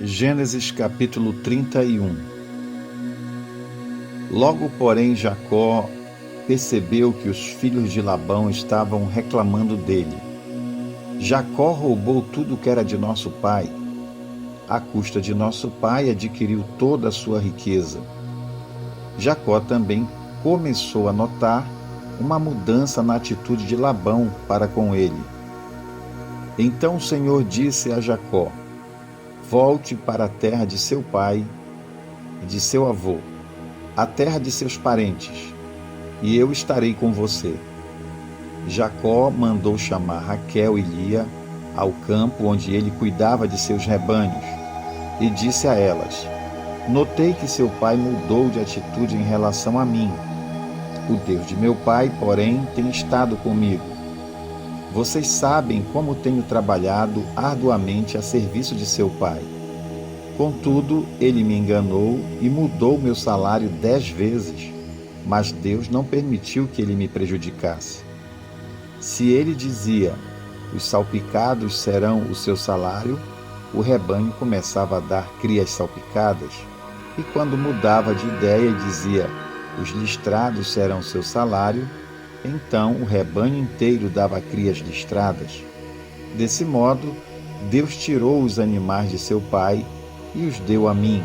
Gênesis capítulo 31. Logo, porém, Jacó percebeu que os filhos de Labão estavam reclamando dele. Jacó roubou tudo que era de nosso pai. À custa de nosso pai adquiriu toda a sua riqueza. Jacó também começou a notar uma mudança na atitude de Labão para com ele. Então o Senhor disse a Jacó: volte para a terra de seu pai e de seu avô, a terra de seus parentes, e eu estarei com você. Jacó mandou chamar Raquel e Lia ao campo onde ele cuidava de seus rebanhos, e disse a elas: notei que seu pai mudou de atitude em relação a mim. O Deus de meu pai, porém, tem estado comigo. Vocês sabem como tenho trabalhado arduamente a serviço de seu pai. Contudo, ele me enganou e mudou meu salário 10 vezes, mas Deus não permitiu que ele me prejudicasse. Se ele dizia: os salpicados serão o seu salário, o rebanho começava a dar crias salpicadas, e quando mudava de ideia e dizia: os listrados serão seu salário, então o rebanho inteiro dava crias listradas. Desse modo, Deus tirou os animais de seu pai e os deu a mim.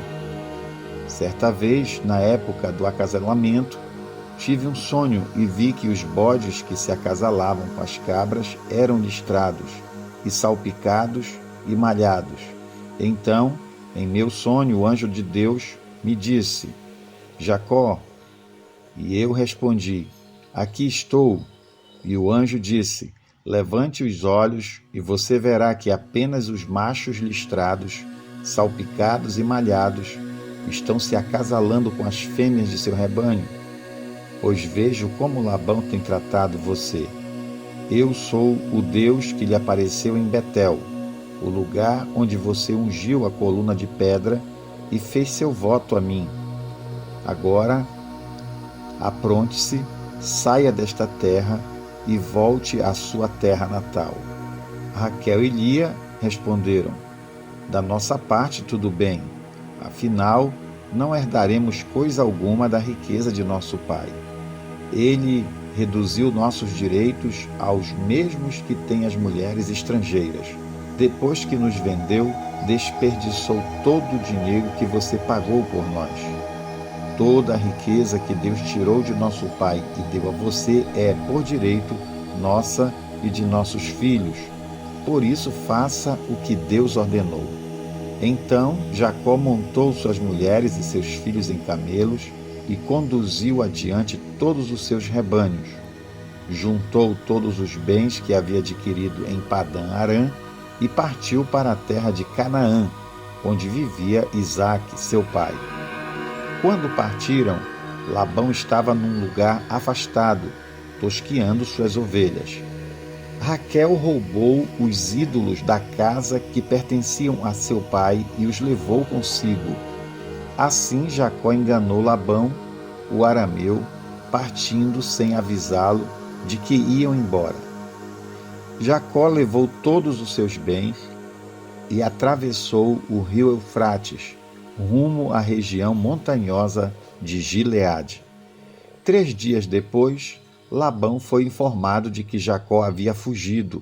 Certa vez, na época do acasalamento, tive um sonho e vi que os bodes que se acasalavam com as cabras eram listrados, e salpicados e malhados. Então, em meu sonho, o anjo de Deus me disse: Jacó. E eu respondi: aqui estou. E o anjo disse: levante os olhos e você verá que apenas os machos listrados, salpicados e malhados estão se acasalando com as fêmeas de seu rebanho. Pois vejo como Labão tem tratado você. Eu sou o Deus que lhe apareceu em Betel, o lugar onde você ungiu a coluna de pedra e fez seu voto a mim. Agora, apronte-se, saia desta terra e volte à sua terra natal. Raquel e Lia responderam: da nossa parte tudo bem, afinal não herdaremos coisa alguma da riqueza de nosso pai. Ele reduziu nossos direitos aos mesmos que têm as mulheres estrangeiras. Depois que nos vendeu, desperdiçou todo o dinheiro que você pagou por nós. Toda a riqueza que Deus tirou de nosso pai e deu a você é, por direito, nossa e de nossos filhos. Por isso, faça o que Deus ordenou. Então, Jacó montou suas mulheres e seus filhos em camelos e conduziu adiante todos os seus rebanhos. Juntou todos os bens que havia adquirido em Padã-Arã e partiu para a terra de Canaã, onde vivia Isaque, seu pai. Quando partiram, Labão estava num lugar afastado, tosqueando suas ovelhas. Raquel roubou os ídolos da casa que pertenciam a seu pai e os levou consigo. Assim Jacó enganou Labão, o arameu, partindo sem avisá-lo de que iam embora. Jacó levou todos os seus bens e atravessou o rio Eufrates, rumo à região montanhosa de Gileade. 3 dias depois, Labão foi informado de que Jacó havia fugido.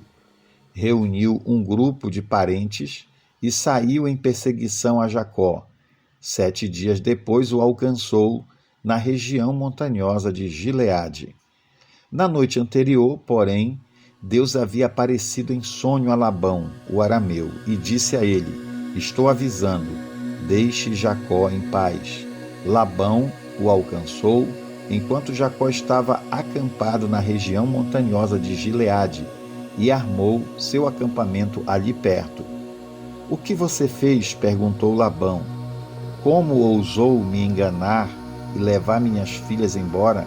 Reuniu um grupo de parentes e saiu em perseguição a Jacó. 7 dias depois o alcançou na região montanhosa de Gileade. Na noite anterior, porém, Deus havia aparecido em sonho a Labão, o arameu, e disse a ele: estou avisando, deixe Jacó em paz. Labão o alcançou enquanto Jacó estava acampado na região montanhosa de Gileade e armou seu acampamento ali perto. O que você fez? Perguntou Labão. Como ousou me enganar e levar minhas filhas embora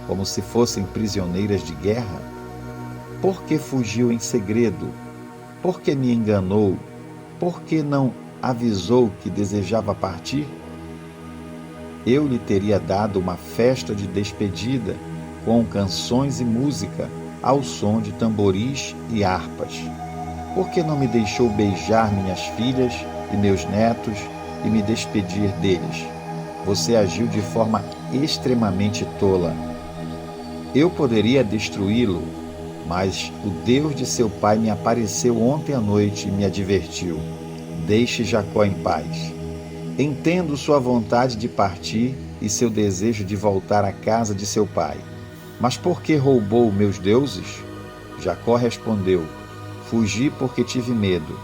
como se fossem prisioneiras de guerra? Por que fugiu em segredo? Por que me enganou? Por que não avisou que desejava partir? Eu lhe teria dado uma festa de despedida, com canções e música, ao som de tamboris e harpas. Por que não me deixou beijar minhas filhas e meus netos e me despedir deles? Você agiu de forma extremamente tola. Eu poderia destruí-lo, mas o Deus de seu pai me apareceu ontem à noite e me advertiu: deixe Jacó em paz. Entendo sua vontade de partir e seu desejo de voltar à casa de seu pai. Mas por que roubou meus deuses? Jacó respondeu: fugi porque tive medo.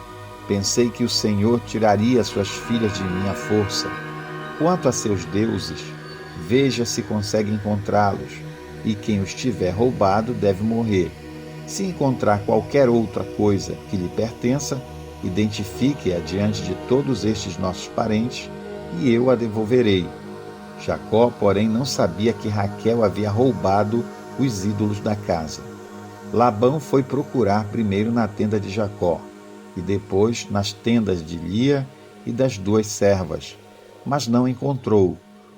Pensei que o Senhor tiraria suas filhas de minha força. Quanto a seus deuses, veja se consegue encontrá-los, e quem os tiver roubado deve morrer. Se encontrar qualquer outra coisa que lhe pertença, identifique-a diante de todos estes nossos parentes, e eu a devolverei. Jacó, porém, não sabia que Raquel havia roubado os ídolos da casa. Labão foi procurar primeiro na tenda de Jacó, e depois nas tendas de Lia e das duas servas, mas não encontrou.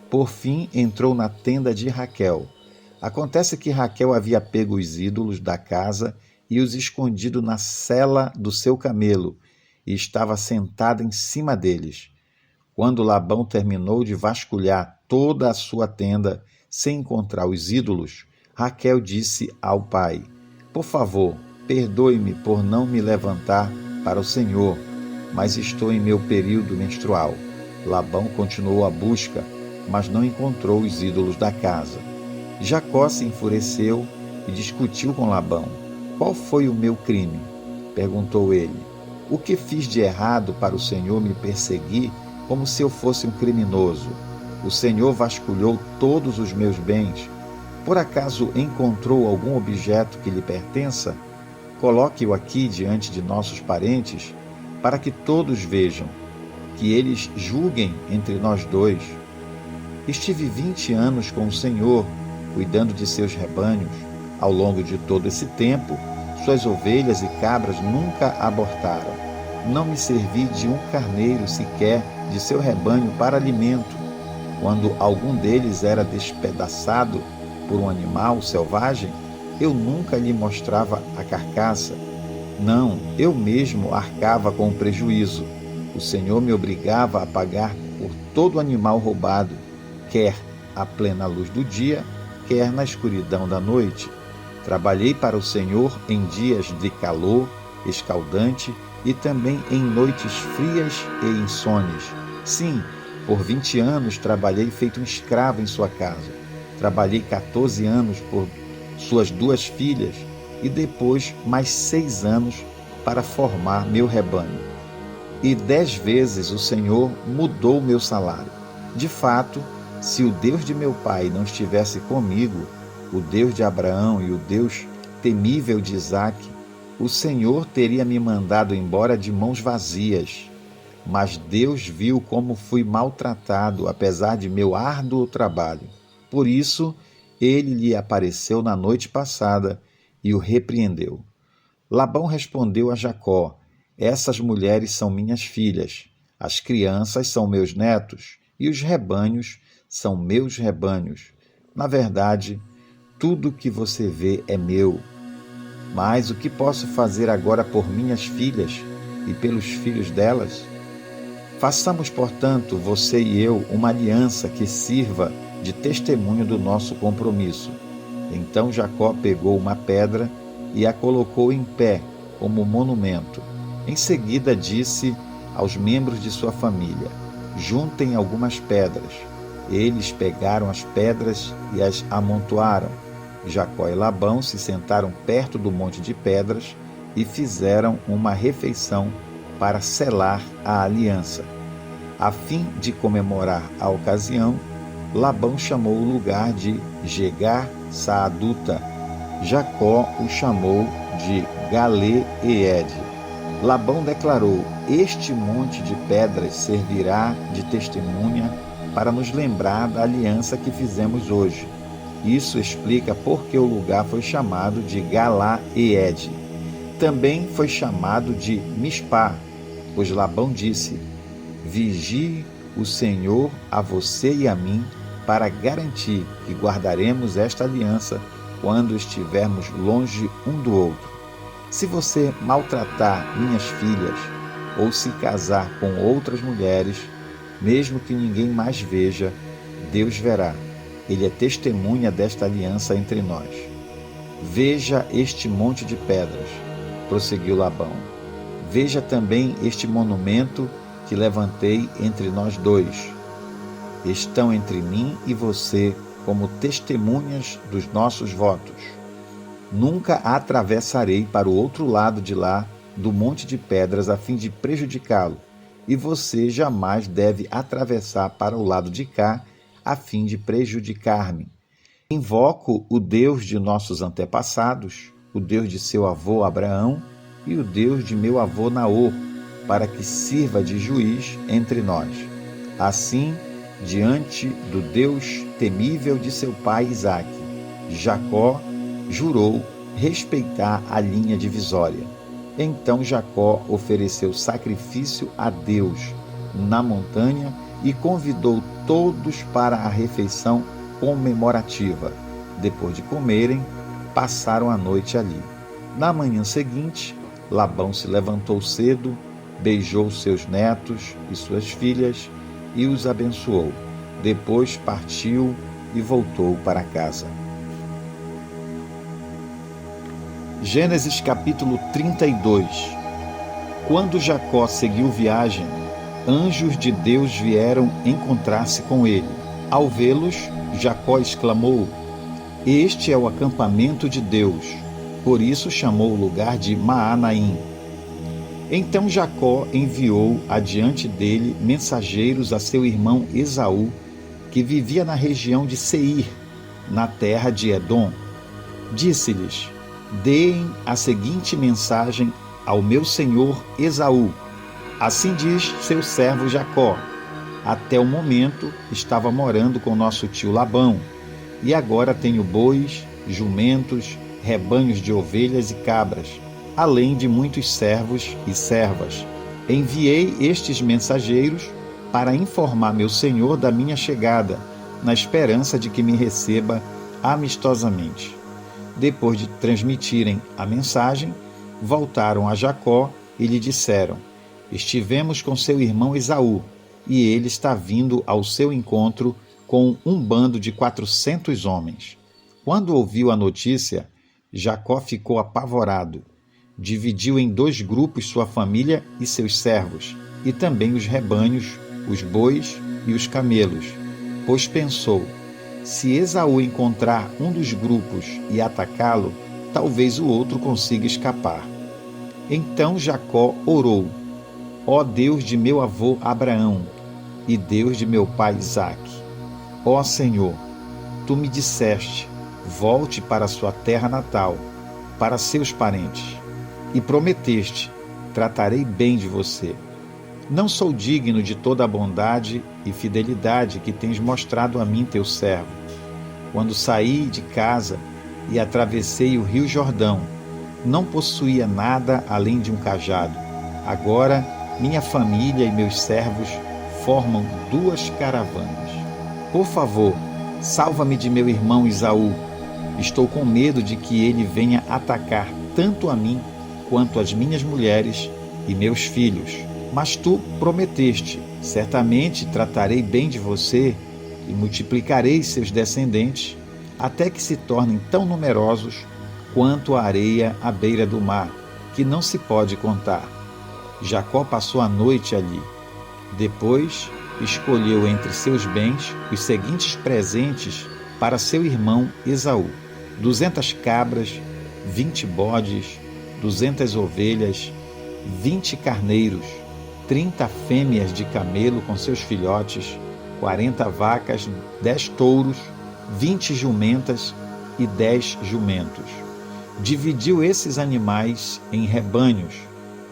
Por fim, entrou na tenda de Raquel. Acontece que Raquel havia pego os ídolos da casa e os escondido na sela do seu camelo, e estava sentada em cima deles. Quando Labão terminou de vasculhar toda a sua tenda sem encontrar os ídolos, Raquel disse ao pai: por favor, perdoe-me por não me levantar para o Senhor, mas estou em meu período menstrual. Labão continuou a busca, mas não encontrou os ídolos da casa. Jacó se enfureceu e discutiu com Labão. Qual foi o meu crime? Perguntou ele. O que fiz de errado para o Senhor me perseguir como se eu fosse um criminoso? O Senhor vasculhou todos os meus bens. Por acaso encontrou algum objeto que lhe pertença? Coloque-o aqui diante de nossos parentes, para que todos vejam, que eles julguem entre nós dois. Estive 20 anos com o Senhor, cuidando de seus rebanhos. Ao longo de todo esse tempo, suas ovelhas e cabras nunca abortaram. Não me servi de um carneiro sequer de seu rebanho para alimento. Quando algum deles era despedaçado por um animal selvagem, eu nunca lhe mostrava a carcaça. Não, eu mesmo arcava com o prejuízo. O Senhor me obrigava a pagar por todo animal roubado, quer à plena luz do dia, quer na escuridão da noite. Trabalhei para o Senhor em dias de calor escaldante e também em noites frias e insones. Sim, por 20 anos trabalhei feito um escravo em sua casa. Trabalhei 14 anos por suas 2 filhas e depois mais 6 anos para formar meu rebanho. E 10 vezes o Senhor mudou meu salário. De fato, se o Deus de meu pai não estivesse comigo, o Deus de Abraão e o Deus temível de Isaque, o Senhor teria me mandado embora de mãos vazias. Mas Deus viu como fui maltratado, apesar de meu árduo trabalho. Por isso, ele lhe apareceu na noite passada e o repreendeu. Labão respondeu a Jacó: essas mulheres são minhas filhas, as crianças são meus netos, e os rebanhos são meus rebanhos. Na verdade, tudo que você vê é meu. Mas o que posso fazer agora por minhas filhas e pelos filhos delas? Façamos, portanto, você e eu, uma aliança que sirva de testemunho do nosso compromisso. Então Jacó pegou uma pedra e a colocou em pé como monumento. Em seguida disse aos membros de sua família: juntem algumas pedras. Eles pegaram as pedras e as amontoaram. Jacó e Labão se sentaram perto do monte de pedras e fizeram uma refeição para selar a aliança. A fim de comemorar a ocasião, Labão chamou o lugar de Jegar-Saaduta. Jacó o chamou de Galeede. Labão declarou: este monte de pedras servirá de testemunha para nos lembrar da aliança que fizemos hoje. Isso explica por que o lugar foi chamado de Galaede. Também foi chamado de Mispá, pois Labão disse: vigie o Senhor a você e a mim, para garantir que guardaremos esta aliança quando estivermos longe um do outro. Se você maltratar minhas filhas ou se casar com outras mulheres, mesmo que ninguém mais veja, Deus verá. Ele é testemunha desta aliança entre nós. Veja este monte de pedras, prosseguiu Labão. Veja também este monumento que levantei entre nós dois. Estão entre mim e você como testemunhas dos nossos votos. Nunca atravessarei para o outro lado de lá do monte de pedras a fim de prejudicá-lo, e você jamais deve atravessar para o lado de cá a fim de prejudicar-me. Invoco o Deus de nossos antepassados, o Deus de seu avô Abraão e o Deus de meu avô Naor, para que sirva de juiz entre nós. Assim, diante do Deus temível de seu pai Isaque, Jacó jurou respeitar a linha divisória. Então Jacó ofereceu sacrifício a Deus na montanha e convidou todos para a refeição comemorativa. Depois de comerem, passaram a noite ali. Na manhã seguinte, Labão se levantou cedo, beijou seus netos e suas filhas e os abençoou. Depois partiu e voltou para casa. Gênesis capítulo 32. Quando Jacó seguiu viagem, anjos de Deus vieram encontrar-se com ele. Ao vê-los, Jacó exclamou: "Este é o acampamento de Deus." Por isso chamou o lugar de Maanaim. Então Jacó enviou adiante dele mensageiros a seu irmão Esaú, que vivia na região de Seir, na terra de Edom. Disse-lhes: "Deem a seguinte mensagem ao meu senhor Esaú. Assim diz seu servo Jacó: até o momento estava morando com nosso tio Labão, e agora tenho bois, jumentos, rebanhos de ovelhas e cabras, além de muitos servos e servas. Enviei estes mensageiros para informar meu senhor da minha chegada, na esperança de que me receba amistosamente." Depois de transmitirem a mensagem, voltaram a Jacó e lhe disseram: "Estivemos com seu irmão Esaú, e ele está vindo ao seu encontro com um bando de 400 homens." Quando ouviu a notícia, Jacó ficou apavorado. Dividiu em 2 grupos sua família e seus servos, e também os rebanhos, os bois e os camelos, pois pensou: se Esaú encontrar um dos grupos e atacá-lo, talvez o outro consiga escapar. Então Jacó orou: "Ó Deus de meu avô Abraão e Deus de meu pai Isaque, ó Senhor, tu me disseste: volte para sua terra natal, para seus parentes, e prometeste: tratarei bem de você. Não sou digno de toda a bondade e fidelidade que tens mostrado a mim, teu servo. Quando saí de casa e atravessei o rio Jordão, não possuía nada além de um cajado. Agora, minha família e meus servos formam 2 caravanas. Por favor, salva-me de meu irmão Esaú. Estou com medo de que ele venha atacar tanto a mim quanto as minhas mulheres e meus filhos. Mas tu prometeste: certamente tratarei bem de você e multiplicarei seus descendentes, até que se tornem tão numerosos quanto a areia à beira do mar, que não se pode contar." Jacó passou a noite ali. Depois escolheu entre seus bens os seguintes presentes para seu irmão Esaú: 200 cabras, 20 bodes, 200 ovelhas, 20 carneiros, 30 fêmeas de camelo com seus filhotes, 40 vacas, 10 touros, 20 jumentas e 10 jumentos. Dividiu esses animais em rebanhos,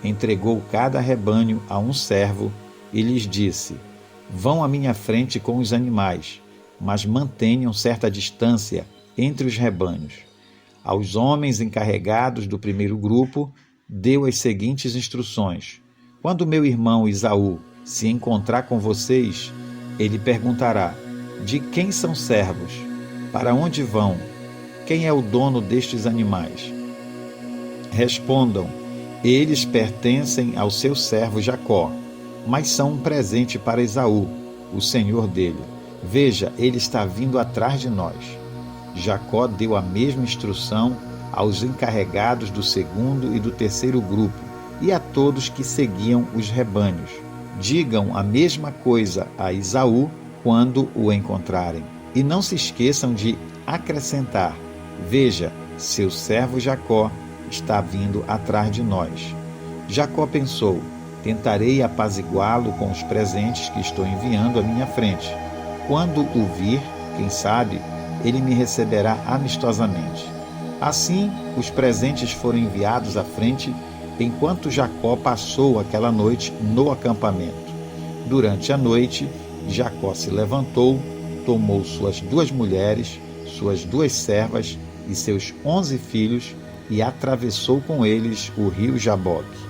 entregou cada rebanho a um servo e lhes disse: "Vão à minha frente com os animais, mas mantenham certa distância entre os rebanhos." Aos homens encarregados do primeiro grupo, deu as seguintes instruções: "Quando meu irmão Esaú se encontrar com vocês, ele perguntará: de quem são servos? Para onde vão? Quem é o dono destes animais? respondam: eles pertencem ao seu servo Jacó, mas são um presente para Esaú, o senhor dele. Veja, ele está vindo atrás de nós. Jacó deu a mesma instrução aos encarregados do segundo e do terceiro grupo e a todos que seguiam os rebanhos. Digam a mesma coisa a Esaú quando o encontrarem. E não se esqueçam de acrescentar: veja, seu servo Jacó está vindo atrás de nós. Jacó pensou: tentarei apaziguá-lo com os presentes que estou enviando à minha frente. Quando o vir, quem sabe, ele me receberá amistosamente. Assim, os presentes foram enviados à frente, enquanto Jacó passou aquela noite no acampamento. Durante a noite, Jacó se levantou, tomou suas 2 mulheres, suas 2 servas e seus 11 filhos e atravessou com eles o rio Jaboque.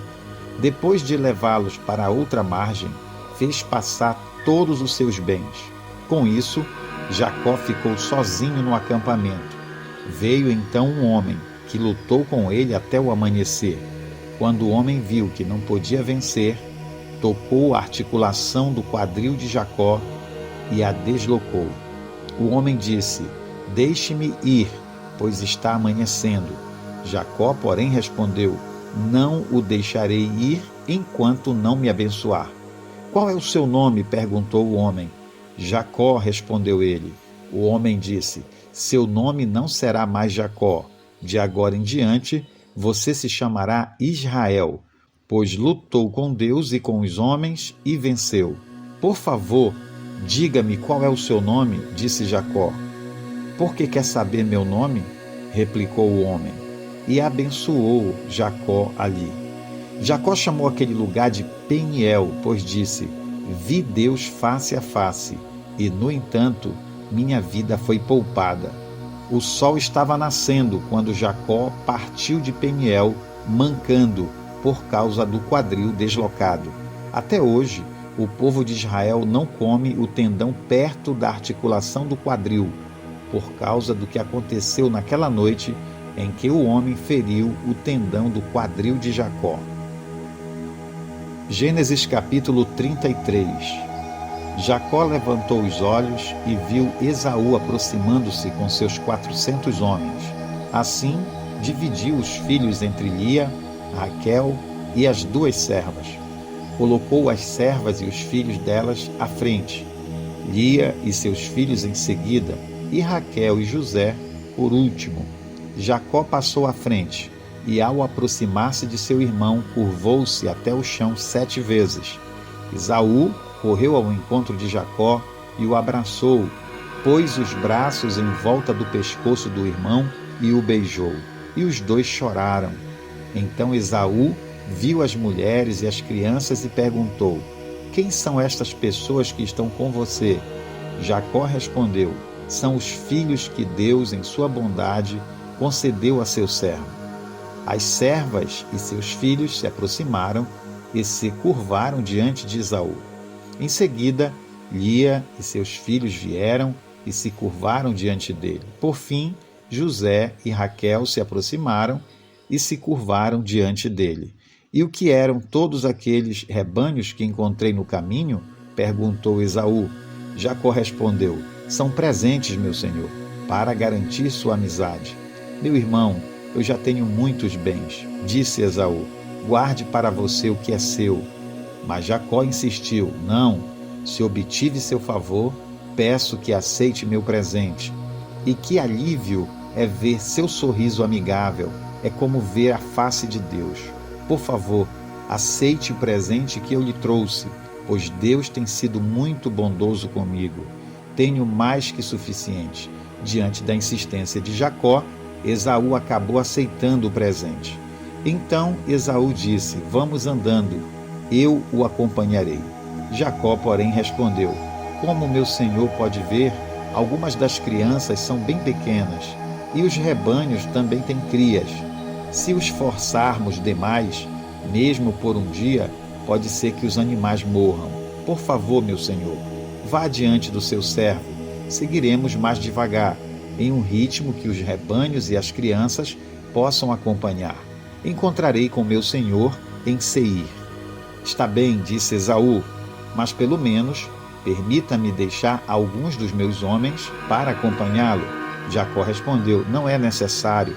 Depois de levá-los para a outra margem, fez passar todos os seus bens. Com isso, Jacó ficou sozinho no acampamento. Veio então um homem, que lutou com ele até o amanhecer. Quando o homem viu que não podia vencer, tocou a articulação do quadril de Jacó e a deslocou. O homem disse: deixe-me ir, pois está amanhecendo. Jacó, porém, respondeu: não o deixarei ir enquanto não me abençoar. Qual é o seu nome? Perguntou o homem. Jacó, respondeu ele. O homem disse: seu nome não será mais Jacó. De agora em diante, você se chamará Israel, pois lutou com Deus e com os homens e venceu. Por favor, diga-me qual é o seu nome, disse Jacó. Por que quer saber meu nome? Replicou o homem. E abençoou Jacó ali. Jacó chamou aquele lugar de Peniel, pois disse: vi Deus face a face, e, no entanto, minha vida foi poupada. O sol estava nascendo quando Jacó partiu de Peniel, mancando por causa do quadril deslocado. Até hoje, o povo de Israel não come o tendão perto da articulação do quadril, por causa do que aconteceu naquela noite em que o homem feriu o tendão do quadril de Jacó. Gênesis capítulo 33. Jacó levantou os olhos e viu Esaú aproximando-se com seus 400 homens. Assim, dividiu os filhos entre Lia, Raquel e as 2 servas. Colocou as servas e os filhos delas à frente, Lia e seus filhos em seguida, e Raquel e José por último. Jacó passou à frente, e ao aproximar-se de seu irmão, curvou-se até o chão 7 vezes. Esaú correu ao encontro de Jacó e o abraçou, pôs os braços em volta do pescoço do irmão e o beijou. E os 2 choraram. Então Esaú viu as mulheres e as crianças e perguntou: quem são estas pessoas que estão com você? Jacó respondeu: são os filhos que Deus, em sua bondade, concedeu a seu servo. As servas e seus filhos se aproximaram e se curvaram diante de Esaú. Em seguida, Lia e seus filhos vieram e se curvaram diante dele. Por fim, José e Raquel se aproximaram e se curvaram diante dele. E o que eram todos aqueles rebanhos que encontrei no caminho? Perguntou Esaú. Jacó respondeu: são presentes, meu senhor, para garantir sua amizade. Meu irmão, eu já tenho muitos bens, disse Esaú. Guarde para você o que é seu. Mas Jacó insistiu: não, se obtive seu favor, peço que aceite meu presente. E que alívio é ver seu sorriso amigável, é como ver a face de Deus. Por favor, aceite o presente que eu lhe trouxe, pois Deus tem sido muito bondoso comigo. Tenho mais que suficiente. Diante da insistência de Jacó, Esaú acabou aceitando o presente. Então Esaú disse: vamos andando, eu o acompanharei. Jacó, porém, respondeu: como meu senhor pode ver, algumas das crianças são bem pequenas, e os rebanhos também têm crias. Se os forçarmos demais, mesmo por um dia, pode ser que os animais morram. Por favor, meu senhor, vá adiante do seu servo. Seguiremos mais devagar, em um ritmo que os rebanhos e as crianças possam acompanhar. encontrarei com meu senhor em Seir. Está bem, disse Esaú, mas pelo menos permita-me deixar alguns dos meus homens para acompanhá-lo. Jacó respondeu: não é necessário.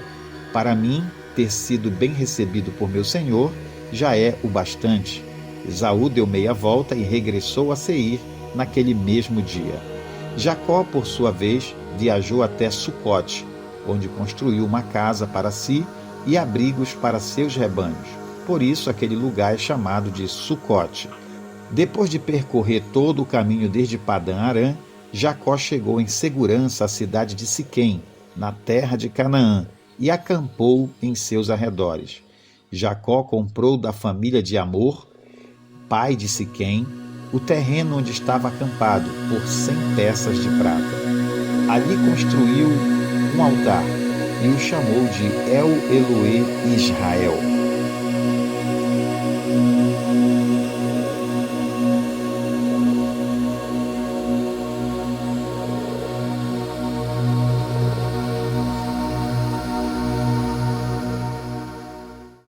Para mim, ter sido bem recebido por meu senhor já é o bastante. Esaú deu meia volta e regressou a Seir naquele mesmo dia. Jacó, por sua vez, viajou até Sucote, onde construiu uma casa para si e abrigos para seus rebanhos. Por isso aquele lugar é chamado de Sucote. Depois de percorrer todo o caminho desde Padã-Arã, Jacó chegou em segurança à cidade de Siquém, na terra de Canaã, e acampou em seus arredores. Jacó comprou da família de Amor, pai de Siquém, o terreno onde estava acampado, por 100 peças de prata. Ali construiu um altar e o chamou de El Elohe Israel.